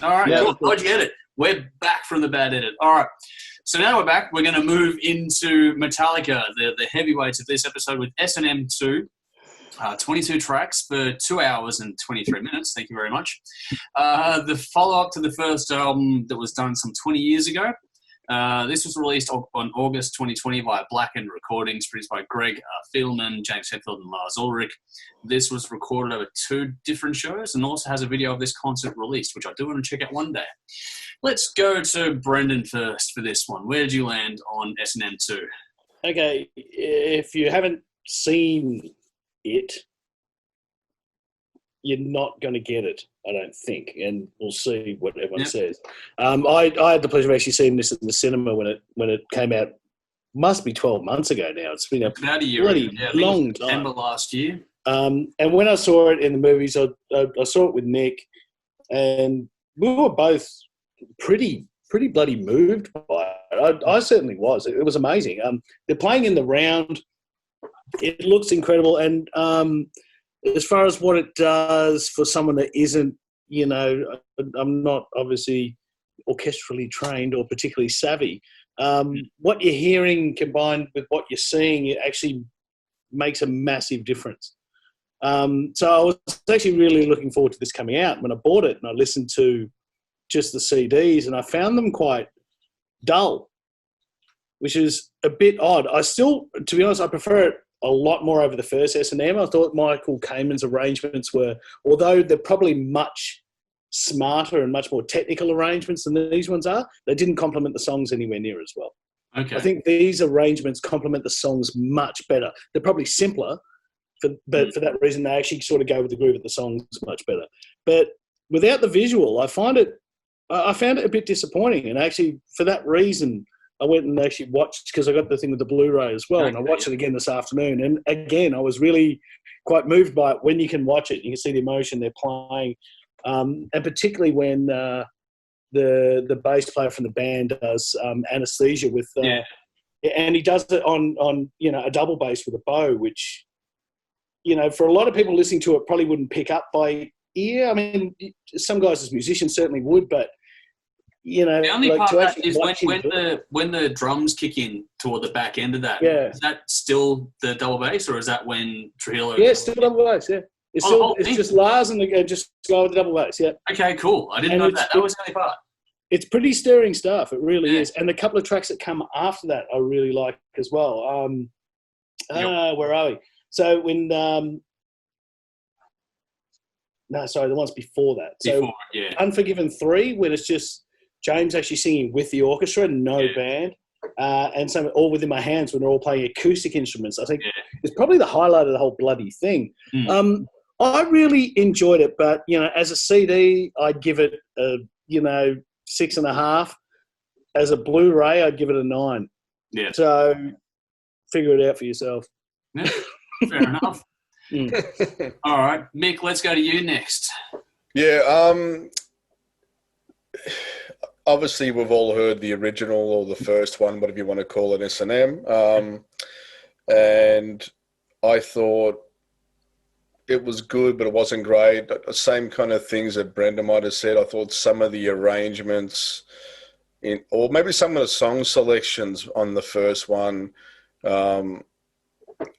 All right, Yeah. cool. How'd you get it? We're back from the bad edit. All right. So now we're back. We're going to move into Metallica, the heavyweights of this episode with S&M2. 22 tracks for 2 hours and 23 minutes. Thank you very much. The follow-up to the first album that was done some 20 years ago. This was released on August 2020 via Blackened Recordings, produced by Greg Fielman, James Hetfield, and Lars Ulrich. This was recorded over 2 different shows and also has a video of this concert released, which I do want to check out one day. Let's go to Brendan first for this one. Where did you land on S&M2? Okay, if you haven't seen it, you're not going to get it, I don't think, and we'll see what everyone says. I had the pleasure of actually seeing this in the cinema when it came out. Must be 12 months ago now. It's been about a year, bloody long time. December last year. And when I saw it in the movies, I saw it with Nick, and we were both pretty bloody moved by it. I certainly was. It was amazing. They're playing in the round. It looks incredible, and as far as what it does for someone that isn't, I'm not obviously orchestrally trained or particularly savvy. What you're hearing combined with what you're seeing, it actually makes a massive difference. So I was actually really looking forward to this coming out. When I bought it and I listened to just the CDs, and I found them quite dull, which is a bit odd. I still, to be honest, I prefer it a lot more over the first S&M. I thought Michael Kamen's arrangements were, although they're probably much smarter and much more technical arrangements than these ones are, they didn't complement the songs anywhere near as well. Okay. I think these arrangements complement the songs much better. They're probably simpler, but for that reason, they actually sort of go with the groove of the songs much better. But without the visual, I found it a bit disappointing. And actually, for that reason, I went and actually watched, because I got the thing with the Blu-ray as well, and I watched it again this afternoon. And again, I was really quite moved by it when you can watch it. You can see the emotion they're playing, and particularly when the bass player from the band does Anesthesia with, and he does it on a double bass with a bow, which for a lot of people listening to it probably wouldn't pick up by ear. I mean, some guys as musicians certainly would, but the only part of that is when the drums kick in toward the back end of that. Yeah. Is that still the double bass, or is that when Trujillo? Yeah, still double bass. Yeah, it's just Lars and just go with the double bass. Yeah. Okay, cool. I didn't know that. That was the only part. It's pretty stirring stuff. It really is. And the couple of tracks that come after that, I really like as well. Where are we? So when the ones before that. So Unfogiven 3, when it's just James actually singing with the orchestra, no band, and some All Within My Hands when they're all playing acoustic instruments. I think it's probably the highlight of the whole bloody thing. I really enjoyed it, but as a CD, I'd give it a 6.5. As a Blu-ray, I'd give it a 9. Yeah. So figure it out for yourself. Yeah, fair enough. All right, Mick, let's go to you next. Yeah. Obviously, we've all heard the original or the first one, whatever you want to call it, S&M. And I thought it was good, but it wasn't great. Same kind of things that Brenda might have said. I thought some of the arrangements, or maybe some of the song selections on the first one, I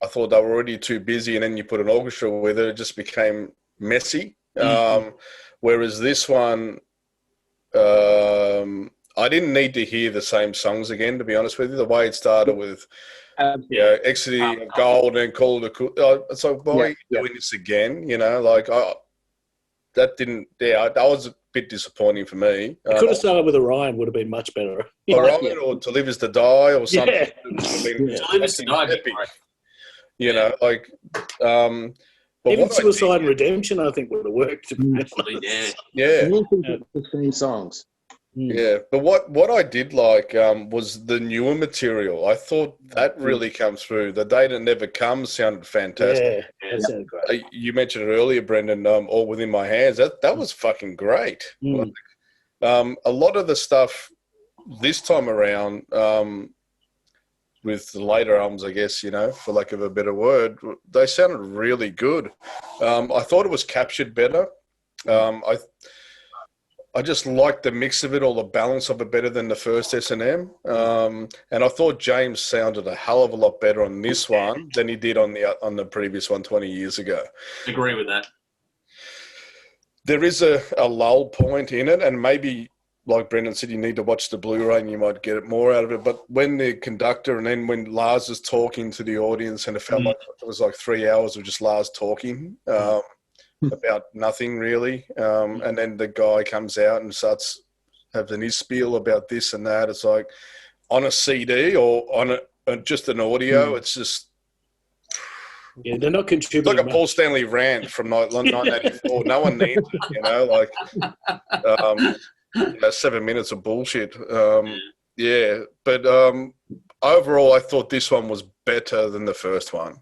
thought they were already too busy, and then you put an orchestra with it, it just became messy. Whereas this one, I didn't need to hear the same songs again, to be honest with you. The way it started with Ecstasy of Gold and Call it a it's like, why are you doing this again? That was a bit disappointing for me. It could have started with Orion, would have been much better. Orion or To Live Is To Die or something. To Live Is To Die. Even Suicide and Redemption, I think, would have worked. Yeah. 15 songs. Yeah, but what I did like was the newer material. I thought that really comes through. The Day That Never Comes sounded fantastic. Yeah, that sounded great. You mentioned it earlier, Brendan, All Within My Hands. That was fucking great. A lot of the stuff this time around, with the later albums, I guess, for lack of a better word, they sounded really good. I thought it was captured better. I just liked the mix of it, or the balance of it, better than the first S&M. And I thought James sounded a hell of a lot better on this one than he did on the previous one 20 years ago. Agree with that. There is a lull point in it, and maybe, like Brendan said, you need to watch the Blu-ray and you might get more out of it. But when the conductor, and then when Lars is talking to the audience, and it felt like it was like 3 hours of just Lars talking about nothing really. And then the guy comes out and starts having his spiel about this and that. It's like on a CD or on just an audio, it's just... Yeah, they're not contributing. It's like a Paul Stanley rant from 1984. No one needs it, like 7 minutes of bullshit. Yeah, but overall, I thought this one was better than the first one.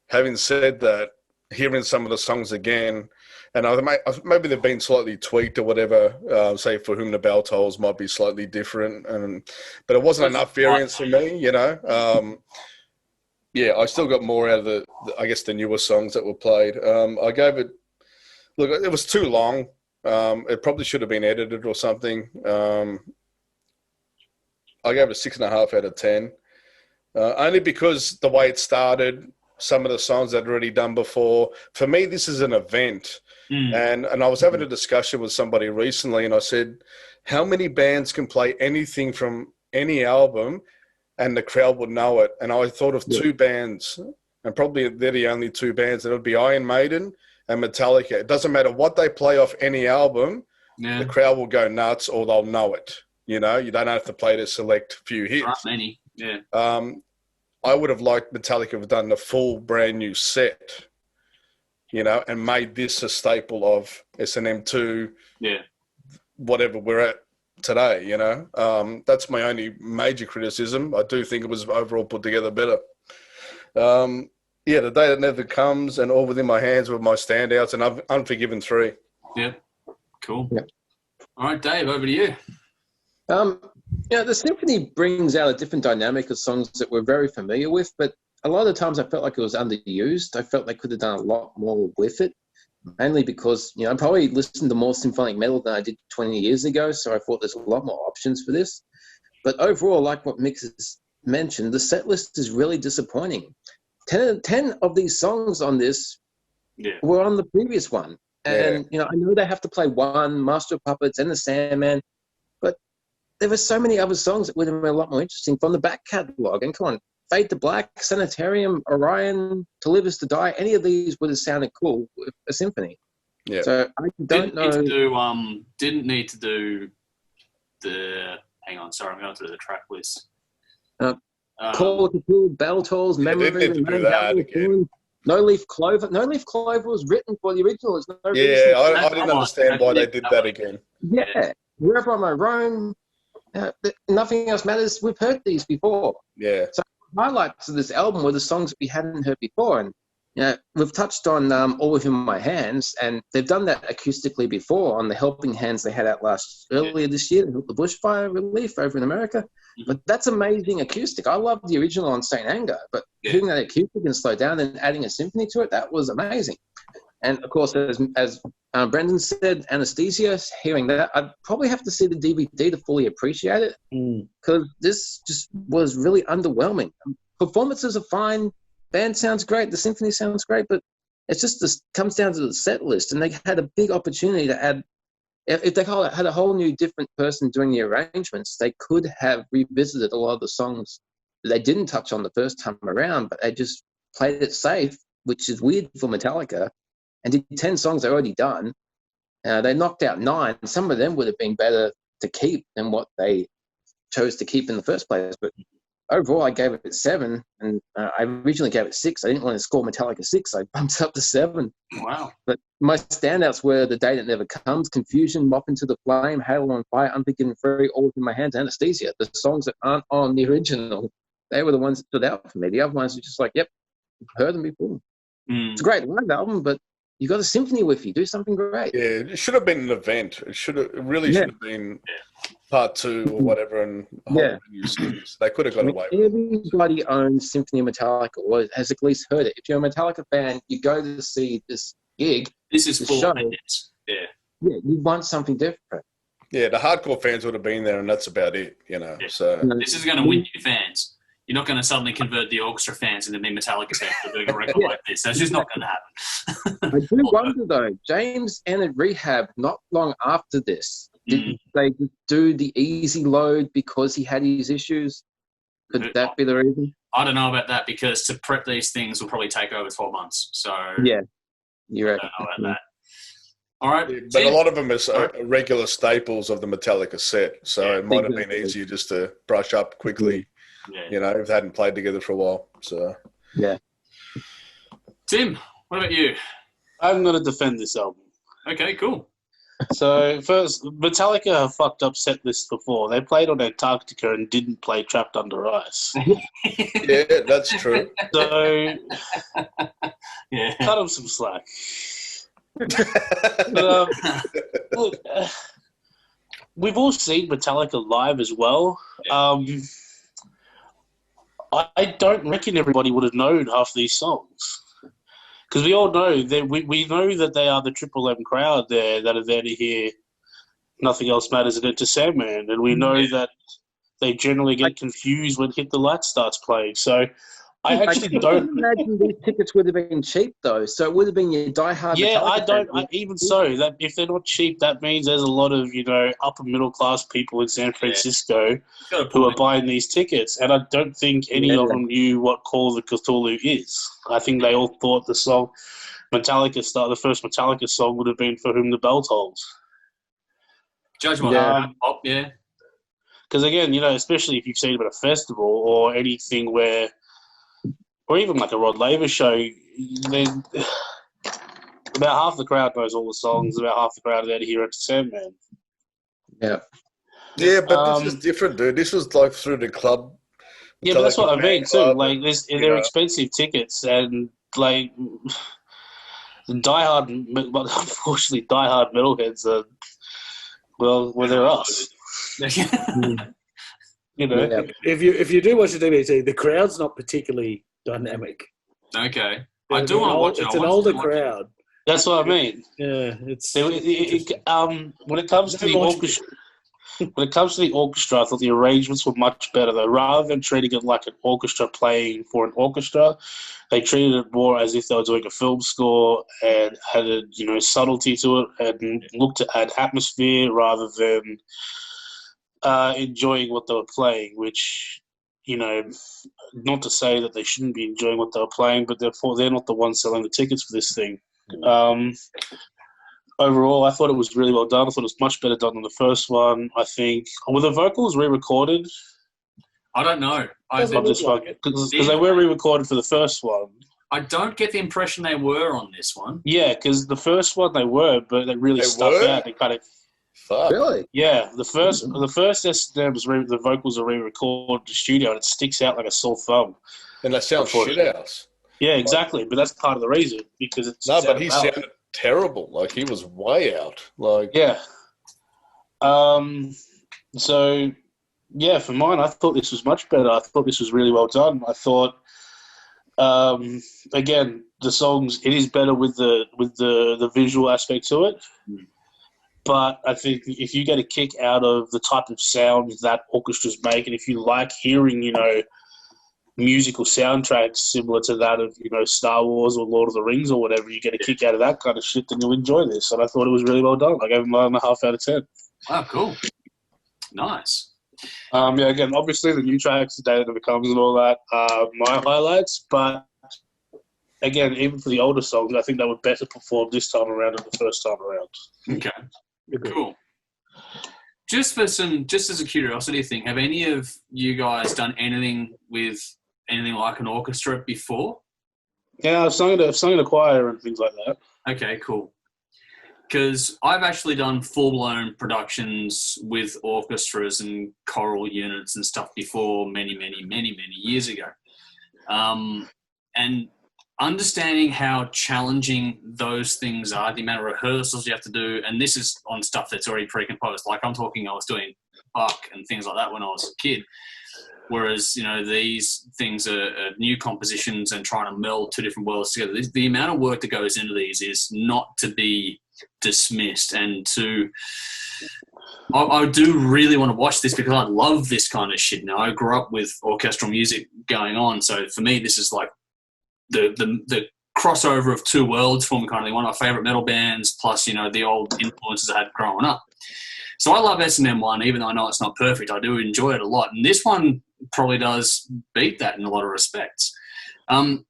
Having said that, hearing some of the songs again, and maybe they've been slightly tweaked or whatever, say For Whom the Bell Tolls might be slightly different, but it wasn't enough variance for me, Yeah, I still got more out of the newer songs that were played. I gave it, look, it was too long. It probably should have been edited or something. I gave it a 6.5 out of 10. Only because the way it started, some of the songs I'd already done before. For me, this is an event. And I was having a discussion with somebody recently, and I said, how many bands can play anything from any album and the crowd would know it? And I thought of two bands, and probably they're the only two bands, that would be Iron Maiden and Metallica. It doesn't matter what they play off any album, the crowd will go nuts or they'll know it. You don't have to play the select few hits. Not many, yeah. I would have liked Metallica to have done the full brand new set, and made this a staple of S&M2, whatever we're at today, That's my only major criticism. I do think it was overall put together better. The Day That Never Comes and All Within My Hands were my standouts, and Unforgiven 3. Yeah, cool. Yeah. All right, Dave, over to you. The symphony brings out a different dynamic of songs that we're very familiar with, but a lot of the times I felt like it was underused. I felt they could have done a lot more with it, mainly because, I probably listened to more symphonic metal than I did 20 years ago, so I thought there's a lot more options for this. But overall, like what Mick has mentioned, the set list is really disappointing. 10 of these songs on this were on the previous one. And, I know they have to play one, Master of Puppets and the Sandman, but there were so many other songs that would have been a lot more interesting from the back catalogue. And come on, Fade to Black, Sanitarium, Orion, To Live Is to Die, any of these would have sounded cool with a symphony. Yeah. So I don't know. Didn't need to do the. Hang on, sorry, I'm going through the track list. Call of Cthulhu, Bell Tolls, Memory, No Leaf Clover. No Leaf Clover was written for the original. I didn't understand why they did that again. Yeah, Wherever I Roam. Nothing Else Matters. We've heard these before. Yeah. So highlights of this album were the songs that we hadn't heard before, and we've touched on All Within My Hands, and they've done that acoustically before on the Helping Hands they had out earlier this year to help the bushfire relief over in America. But that's amazing acoustic. I love the original on Saint Anger, but hearing that acoustic and slow down and adding a symphony to it, that was amazing. And of course, as Brendan said, Anesthesia, hearing that, I'd probably have to see the DVD to fully appreciate it, because this just was really underwhelming. Performances are fine, band sounds great, the symphony sounds great, but it's just this comes down to the set list, and they had a big opportunity to add. If they had a whole new different person doing the arrangements, they could have revisited a lot of the songs that they didn't touch on the first time around, but they just played it safe, which is weird for Metallica, and did 10 songs they already done. They knocked out 9. Some of them would have been better to keep than what they chose to keep in the first place. But overall, I gave it 7, and I originally gave it 6. I didn't want to score Metallica 6. I bumped up to 7. Wow. But my standouts were The Day That Never Comes, Confusion, Moth Into the Flame, Halo on Fire, Unforgiven 3, All Within My Hands, Anesthesia. The songs that aren't on the original, they were the ones that stood out for me. The other ones were just like, yep, heard them before. It's a great live album, but you got a symphony with you. Do something great. Yeah, it should have been an event. It should have been part 2 or whatever, and they could have got away with it. Everybody owns Symphony of Metallica or has at least heard it. If you're a Metallica fan, you go to see this gig. This is 4 minutes. Yeah. Yeah, you want something different. Yeah, the hardcore fans would have been there, and that's about it, you know. Yeah. So This is going to win you fans. You're not going to suddenly convert the orchestra fans into being Metallica fans for doing a record like this. That's just not going to happen. I do wonder, though, James entered rehab not long after this. Did they just do the easy load because he had his issues? Could that be the reason? I don't know about that because to prep these things will probably take over 12 months. So yeah, you're right. I don't know about that. All right. yeah, but a lot of them are regular staples of the Metallica set, so it might have been easier just to brush up quickly. Yeah. You know, if they hadn't played together for a while. So yeah. Tim, what about you? I'm going to defend this album. Okay, cool. So first, Metallica have fucked up set lists before. They played on Antarctica and didn't play Trapped Under Ice. yeah, that's true. So Yeah. cut them some slack. But, look, we've all seen Metallica live as well. I don't reckon everybody would have known half these songs. Because we all know that we know that they are the Triple M crowd there that are there to hear Nothing Else Matters and Enter Sandman, and we know that they generally get confused when Hit the Light starts playing. So I actually don't imagine these tickets would have been cheap though. So it would have been your diehard. Yeah, Metallica I don't. fans. Even so, that if they're not cheap, that means there's a lot of upper middle class people in San Francisco who are buying these tickets, and I don't think any of them knew what Call of the Cthulhu is. I think they all thought the song the first Metallica song would have been For Whom the Bell Tolls. Judgment. Yeah. Because again, especially if you've seen them at a festival or anything where, or even like a Rod Laver show, then about half the crowd knows all the songs, about half the crowd are there to hear Enter Sandman. Yeah. Yeah, but this is different, dude. This was like through the club. Yeah, but that's what I mean too. Like, they're expensive tickets, and like unfortunately, diehard metalheads are they're us. Yeah. If you do watch the DVC, the crowd's not particularly dynamic. Okay, I do want to watch it. It's an older crowd. That's what I mean. Yeah, it's when it comes to the orchestra. When it comes to the orchestra, I thought the arrangements were much better, though. Rather than treating it like an orchestra playing for an orchestra, they treated it more as if they were doing a film score and had a subtlety to it and looked to add atmosphere rather than enjoying what they were playing, which, not to say that they shouldn't be enjoying what they were playing, but they're not the ones selling the tickets for this thing. Overall, I thought it was really well done. I thought it was much better done than the first one. I think, were the vocals re-recorded? I don't know. Because they were re-recorded for the first one. I don't get the impression they were on this one. Yeah, because the first one they were, but they really stuck out. They kind of. Fuck. Really? Yeah, the first S&M the vocals are re-recorded in the studio, and it sticks out like a sore thumb. And that sounds shit house. Yeah, exactly. But that's part of the reason because it's but he sounded terrible. Like he was way out. Like yeah. So yeah, for mine, I thought this was much better. I thought this was really well done. I thought, again, the songs it is better with the visual aspect to it. But I think if you get a kick out of the type of sound that orchestras make, and if you like hearing, musical soundtracks similar to that of, Star Wars or Lord of the Rings or whatever, you get a kick out of that kind of shit, then you'll enjoy this. And I thought it was really well done. I gave it 9.5 out of 10. Wow, cool. Nice. Again, obviously the new tracks, The Day That Never Comes and all that are my highlights, but again, even for the older songs, I think they were better performed this time around than the first time around. Okay. Cool. Just as a curiosity thing, have any of you guys done anything with anything like an orchestra before? Yeah, I've sung in a choir and things like that. Okay, cool. Because I've actually done full-blown productions with orchestras and choral units and stuff before many, many, many, many years ago. And understanding how challenging those things are, the amount of rehearsals you have to do, and this is on stuff that's already pre-composed. Like I was doing Bach and things like that when I was a kid. Whereas, these things are new compositions and trying to meld two different worlds together. The amount of work that goes into these is not to be dismissed. And I do really want to watch this because I love this kind of shit. Now, I grew up with orchestral music going on, so for me, this is like the crossover of two worlds for me, kind of thing. One of my favourite metal bands, plus, the old influences I had growing up. So I love S&M1, even though I know it's not perfect. I do enjoy it a lot. And this one probably does beat that in a lot of respects. I'm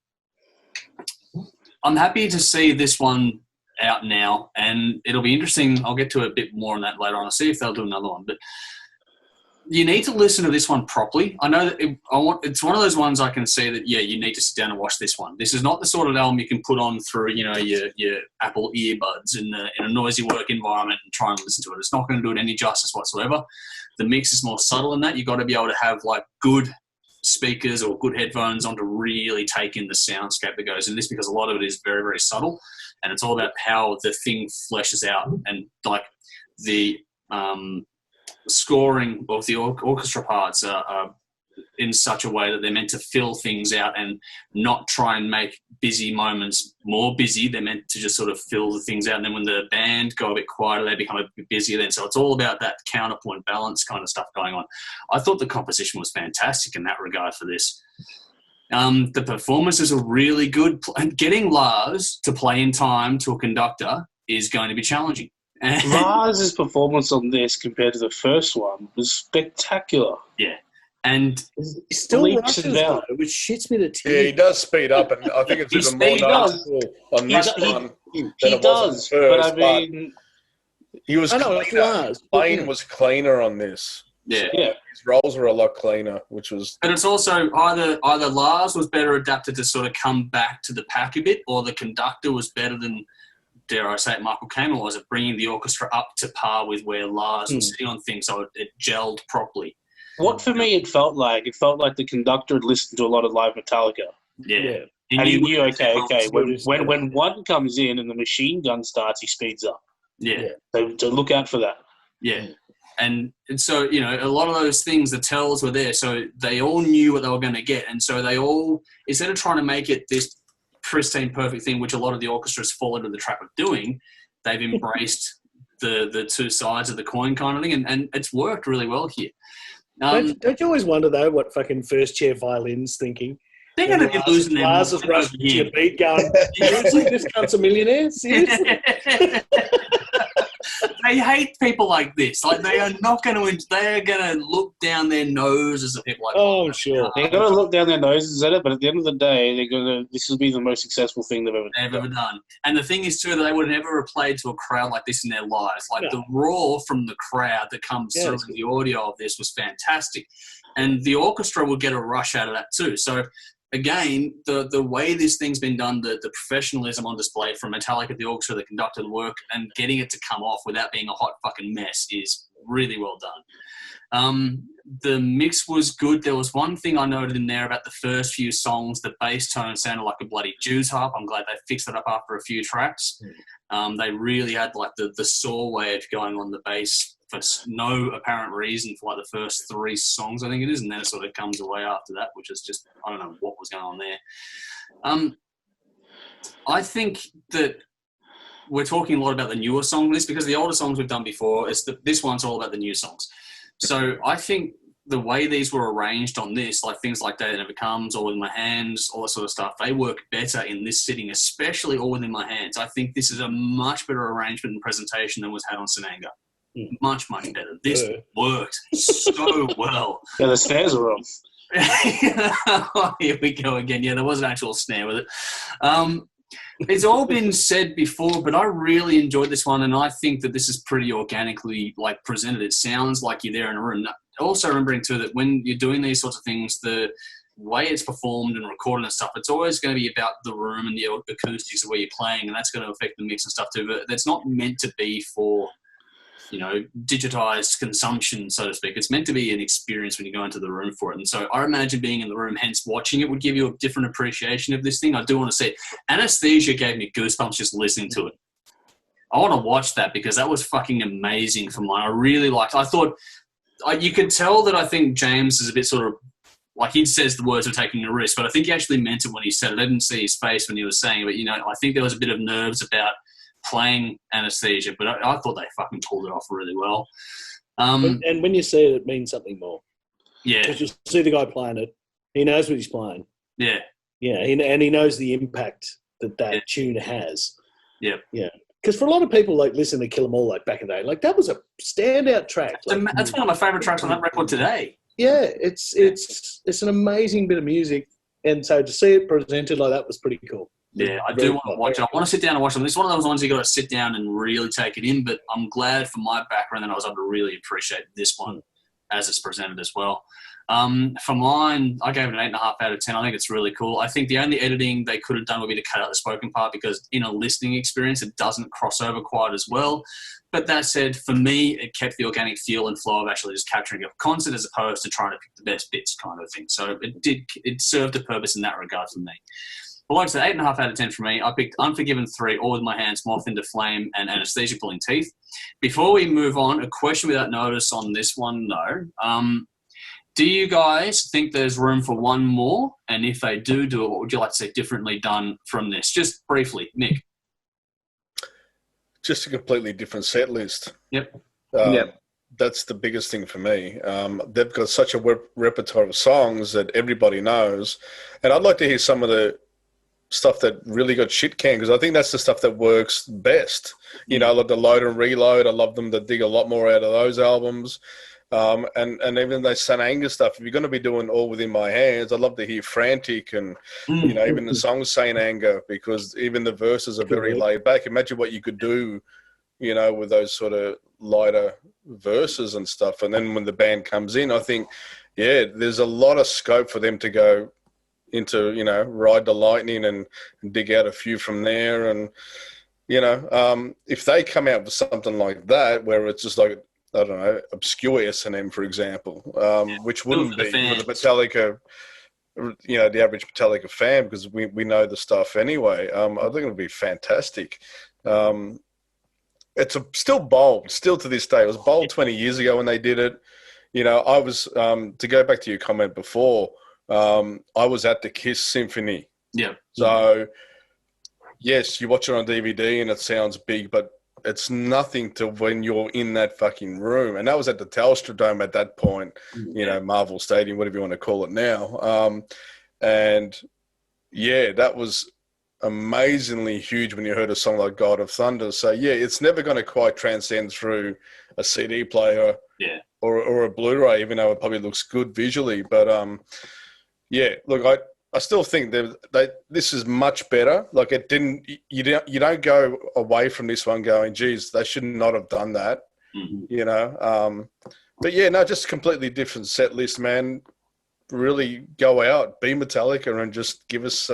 happy to see this one out now, and it'll be interesting. I'll get to a bit more on that later on. I'll see if they'll do another one. But you need to listen to this one properly. I know that it's one of those ones I can see that, you need to sit down and watch this one. This is not the sort of album you can put on through, your Apple earbuds in a noisy work environment and try and listen to it. It's not going to do it any justice whatsoever. The mix is more subtle than that. You've got to be able to have like good speakers or good headphones on to really take in the soundscape that goes in this, because a lot of it is very, very subtle, and it's all about how the thing fleshes out, and like the scoring of the orchestra parts are in such a way that they're meant to fill things out and not try and make busy moments more busy. They're meant to just sort of fill the things out, and then when the band go a bit quieter, they become a bit busier then. So it's all about that counterpoint balance kind of stuff going on. I thought the composition was fantastic in that regard for this. The performances are really good. Getting Lars to play in time to a conductor is going to be challenging. Lars' performance on this compared to the first one was spectacular. Yeah. And he still rushes though, which shits me to tears. Yeah, he does speed up, and I think it's even more noticeable on this one than it was on the first. But I mean, he was cleaner. Playing was cleaner on this. Yeah. His roles were a lot cleaner, which was... But it's also either Lars was better adapted to sort of come back to the pack a bit, or the conductor was better than, dare I say it, Michael Kamen was at bringing the orchestra up to par with where Lars was sitting on things, so it gelled properly. What for me it felt like the conductor had listened to a lot of live Metallica. Yeah. And he knew, okay, when one comes in and the machine gun starts, he speeds up. Yeah. So look out for that. Yeah. And so, a lot of those things, the tells were there, so they all knew what they were going to get. And so they all, instead of trying to make it this pristine, perfect thing, which a lot of the orchestras fall into the trap of doing, they've embraced the two sides of the coin kind of thing, and it's worked really well here. Don't you always wonder, though, what fucking first-chair violin's thinking? They're going to be losing their minds. Lars is rushing to your beat going, seriously, this cunt's a millionaire? Seriously? They hate people like this. Like, they are not going to... They are going to look down their noses at people like that. Oh, sure. They're going to look down their noses at it, but at the end of the day, they're going to... This will be the most successful thing they've ever done. And the thing is, too, that they would have never have played to a crowd like this in their lives. Like, the roar from the crowd that comes through in the audio of this was fantastic. And the orchestra would get a rush out of that, too. So... Again, the way this thing's been done, the professionalism on display from Metallica, the orchestra, the conductor, the work, and getting it to come off without being a hot fucking mess is really well done. The mix was good. There was one thing I noted in there about the first few songs. The bass tone sounded like a bloody Jew's harp. I'm glad they fixed it up after a few tracks. They really had like the saw wave going on the bass for no apparent reason for like the first three songs, I think it is, and then it sort of comes away after that, which is just, I don't know what was going on there. I think that we're talking a lot about the newer song list because the older songs we've done before, this one's all about the new songs. So I think the way these were arranged on this, like things like Day That Never Comes, All Within My Hands, all that sort of stuff, they work better in this sitting, especially All Within My Hands. I think this is a much better arrangement and presentation than was had on Sananga. Much, much better. This worked so well. Yeah, the snares are wrong. Here we go again. Yeah, there was an actual snare with it. It's all been said before, but I really enjoyed this one, and I think that this is pretty organically like presented. It sounds like you're there in a room. Also remembering too that when you're doing these sorts of things, the way it's performed and recorded and stuff, it's always going to be about the room and the acoustics of where you're playing, and that's going to affect the mix and stuff too. But that's not meant to be for digitized consumption, so to speak. It's meant to be an experience when you go into the room for it. And so I imagine being in the room, hence watching it, would give you a different appreciation of this thing. I do want to see it. Anesthesia gave me goosebumps just listening to it. I want to watch that because that was fucking amazing for mine. I really liked it. I thought, you could tell that I think James is a bit sort of, like he says the words of taking a risk, but I think he actually meant it when he said it. I didn't see his face when he was saying it, but I think there was a bit of nerves about playing Anesthesia, but I thought they fucking pulled it off really well. And when you see it, it means something more. Yeah. Because you see the guy playing it, he knows what he's playing. Yeah. Yeah, and he knows the impact that tune has. Yeah. Yeah. Because for a lot of people, like, listen to Kill 'Em All, like, back in the day, like, that was a standout track. Like, that's one of my favourite tracks on that record today. Yeah, it's an amazing bit of music. And so to see it presented like that was pretty cool. Yeah, I do want to watch it. I want to sit down and watch it. It's one of those ones you got to sit down and really take it in, but I'm glad for my background that I was able to really appreciate this one as it's presented as well. For mine, I gave it an 8.5 out of 10. I think it's really cool. I think the only editing they could have done would be to cut out the spoken part because in a listening experience, it doesn't cross over quite as well. But that said, for me, it kept the organic feel and flow of actually just capturing a concert as opposed to trying to pick the best bits kind of thing. So it served a purpose in that regard for me. But like I said, 8.5 out of 10 for me. I picked Unforgiven 3, All With My Hands, Moth Into Flame, and Anesthesia Pulling Teeth. Before we move on, a question without notice on this one, though. Do you guys think there's room for one more? And if they do it, what would you like to see differently done from this? Just briefly, Nick. Just a completely different set list. Yep. That's the biggest thing for me. They've got such a repertoire of songs that everybody knows. And I'd like to hear some of the stuff that really got shit canned because I think that's the stuff that works best. You know, like the Load and Reload. I love them to dig a lot more out of those albums. And even the St. Anger stuff, if you're going to be doing All Within My Hands, I'd love to hear Frantic and, you know, even the song St. Anger because even the verses are very laid back. Imagine what you could do, you know, with those sort of lighter verses and stuff. And then when the band comes in, I think, yeah, there's a lot of scope for them to go into, you know, Ride the Lightning and dig out a few from there. And, you know, if they come out with something like that where it's just like, I don't know, obscure S&M, for example, which wouldn't be for the Metallica, you know, the average Metallica fan because we know the stuff anyway. I think it would be fantastic. It's still bold, still to this day. It was bold 20 years ago when they did it. You know, I was, to go back to your comment before, I was at the Kiss Symphony. Yeah. So, yes, you watch it on DVD and it sounds big, but it's nothing to when you're in that fucking room. And that was at the Telstra Dome at that point, you know, Marvel Stadium, whatever you want to call it now. And, yeah, that was amazingly huge when you heard a song like God of Thunder. So, yeah, it's never going to quite transcend through a CD player or a Blu-ray, even though it probably looks good visually. But, yeah, look, I still think that this is much better. Like it didn't, you don't go away from this one going, geez, they should not have done that, you know? But yeah, no, just completely different set list, man. Really go out, be Metallica and just give us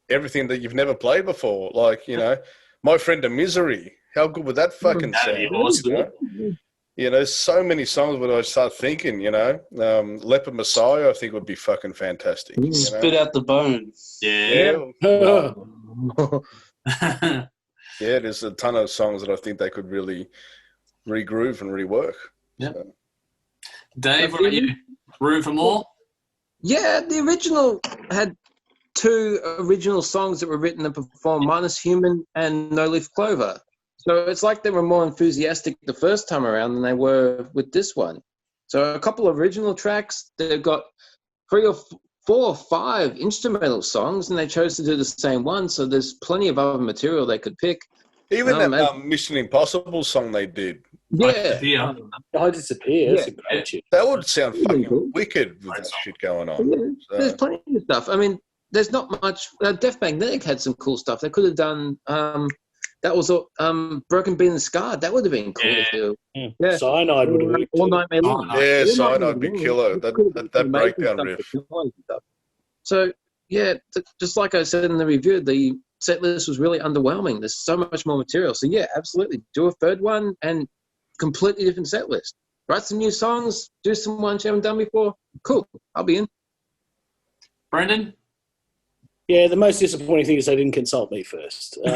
everything that you've never played before. Like, you know, My Friend of Misery. How good would that fucking sound? Awesome. You know? You know, there's so many songs where I start thinking, you know, Leopard Messiah, I think would be fucking fantastic. You know? Spit out the bone. Yeah. Yeah, there's a ton of songs that I think they could really regroove and rework. Yeah. So. Dave, what about you? Room for more? Yeah, the original had 2 original songs that were written and performed, Minus Human and No Leaf Clover. So it's like they were more enthusiastic the first time around than they were with this one. So a couple of original tracks, they've got 3 or 4 or 5 instrumental songs, and they chose to do the same one. So there's plenty of other material they could pick. Even that Mission Impossible song they did. Yeah. I Disappear. That's a great tune. That would sound fucking wicked with that shit going on. Yeah, So. there's plenty of stuff. I mean, there's not much. Death Magnetic had some cool stuff. They could have done... that was Broken Bean and Scarred. That would have been cool to do. Yeah. Cyanide would have been All Night May Long. Yeah, Cyanide would be killer. That breakdown riff. So, yeah, just like I said in the review, the set list was really underwhelming. There's so much more material. So, yeah, absolutely. Do a third one and completely different set list. Write some new songs, do some ones you haven't done before. Cool. I'll be in. Brendan? Yeah, the most disappointing thing is they didn't consult me first. It's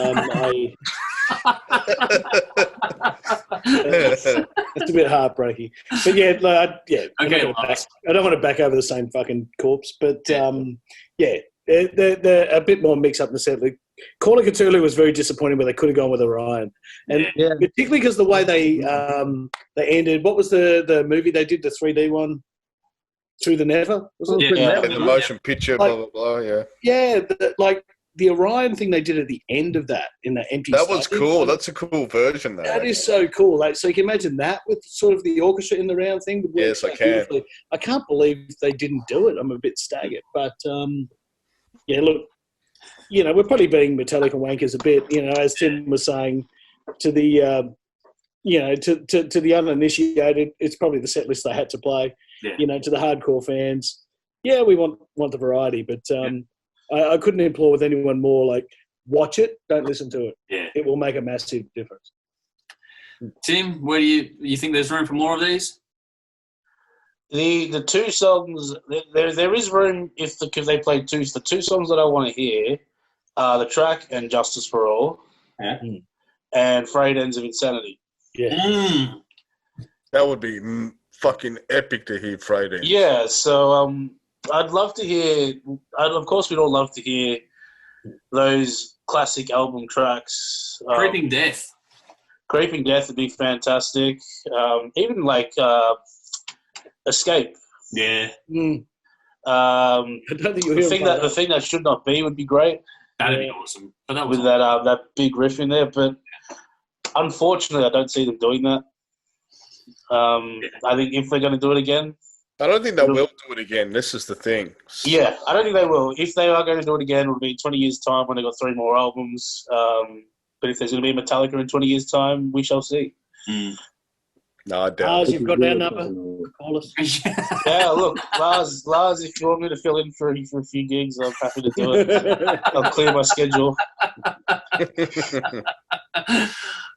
a bit heartbreaking. But yeah, Okay, I don't want to back over the same fucking corpse. But yeah, they're a bit more mix up in the set. Call of Cthulhu was very disappointing, where they could have gone with Orion, and particularly because the way they ended. What was the movie they did, the 3D one, Through the Never? Was it? Yeah, the motion picture, blah blah blah. Yeah, yeah, the Orion thing they did at the end of that in the empty. That was cool. That's a cool version. That is so cool. Like, so you can imagine that with sort of the orchestra in the round thing. Yes, I can. I can't believe they didn't do it. I'm a bit staggered, but yeah, look. We're probably being Metallica wankers a bit, as Tim was saying, to the, to the uninitiated, it's probably the set list they had to play, to the hardcore fans. Yeah, we want the variety, but I couldn't implore with anyone more, like, watch it, don't listen to it. Yeah. It will make a massive difference. Tim, where do you think there's room for more of these? The two songs, there is room because they played two. The two songs that I want to hear are The Track and Justice for All, and Frayed Ends of Insanity. Yeah. That would be fucking epic to hear Frayed Ends. Yeah, so I'd love to hear. Of course, we'd all love to hear those classic album tracks. Creeping Death. Creeping Death would be fantastic. Even like Escape. Yeah. I don't think the thing that should not be would be great. That'd be awesome. But that was with that big riff in there, but unfortunately, I don't see them doing that. I think if they're going to do it again, I don't think they will do it again. This is the thing. Yeah, I don't think they will. If they are going to do it again, it will be in 20 years' time when they've got 3 more albums. But if there's going to be a Metallica in 20 years' time, we shall see. No, I doubt Lars, it. you've got our number. Call us. Yeah, look, Lars, if you want me to fill in for a few gigs, I'm happy to do it. I'll clear my schedule.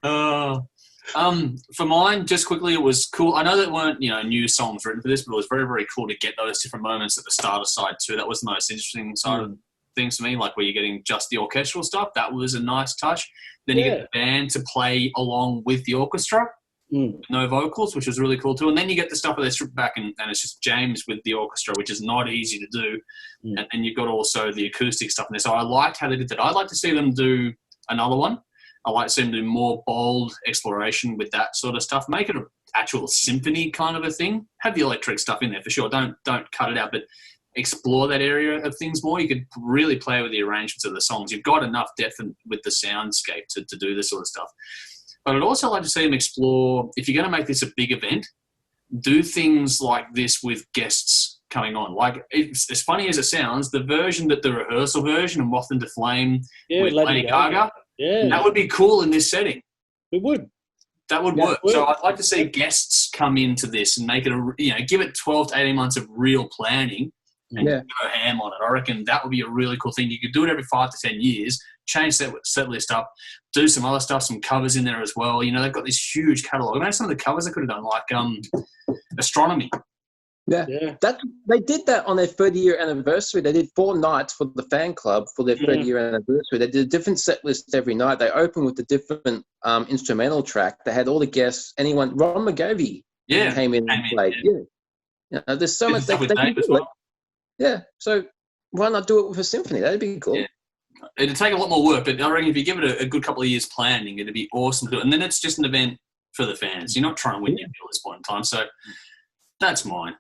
For mine, just quickly, it was cool. I know there weren't, new songs written for this, but it was very, very cool to get those different moments at the start of side 2. That was the most interesting side of things for me, like where you're getting just the orchestral stuff. That was a nice touch. Then you get the band to play along with the orchestra. No vocals, which was really cool too. And then you get the stuff where they strip back and it's just James with the orchestra, which is not easy to do. And then you've got also the acoustic stuff in there. So I liked how they did that. I'd like to see them do another one. I like to see them do more bold exploration with that sort of stuff. Make it an actual symphony kind of a thing. Have the electric stuff in there for sure. Don't cut it out, but explore that area of things more. You could really play with the arrangements of the songs. You've got enough depth with the soundscape to do this sort of stuff. But I'd also like to see them explore, if you're going to make this a big event, do things like this with guests coming on. Like, it's as funny as it sounds, the rehearsal version of Moth into Flame with Lady Gaga, that would be cool in this setting. It would. That would work. So I'd like to see guests come into this and make it give it 12 to 18 months of real planning and go ham on it. I reckon that would be a really cool thing. You could do it every 5 to 10 years, change that set list up, do some other stuff, some covers in there as well. They've got this huge catalogue. Imagine some of the covers they could have done, like Astronomy. Yeah. They did that on their 30-year anniversary. They did 4 nights for the fan club for their 30-year anniversary. They did a different set list every night. They opened with a different instrumental track. They had all the guests. Ron McGavie came in and played. Yeah. There's so much they can do. Well. Yeah, so why not do it with a symphony? That'd be cool. Yeah. It'd take a lot more work, but I reckon if you give it a good couple of years planning, it'd be awesome to do it. And then it's just an event for the fans. You're not trying to win your deal at this point in time. So that's mine.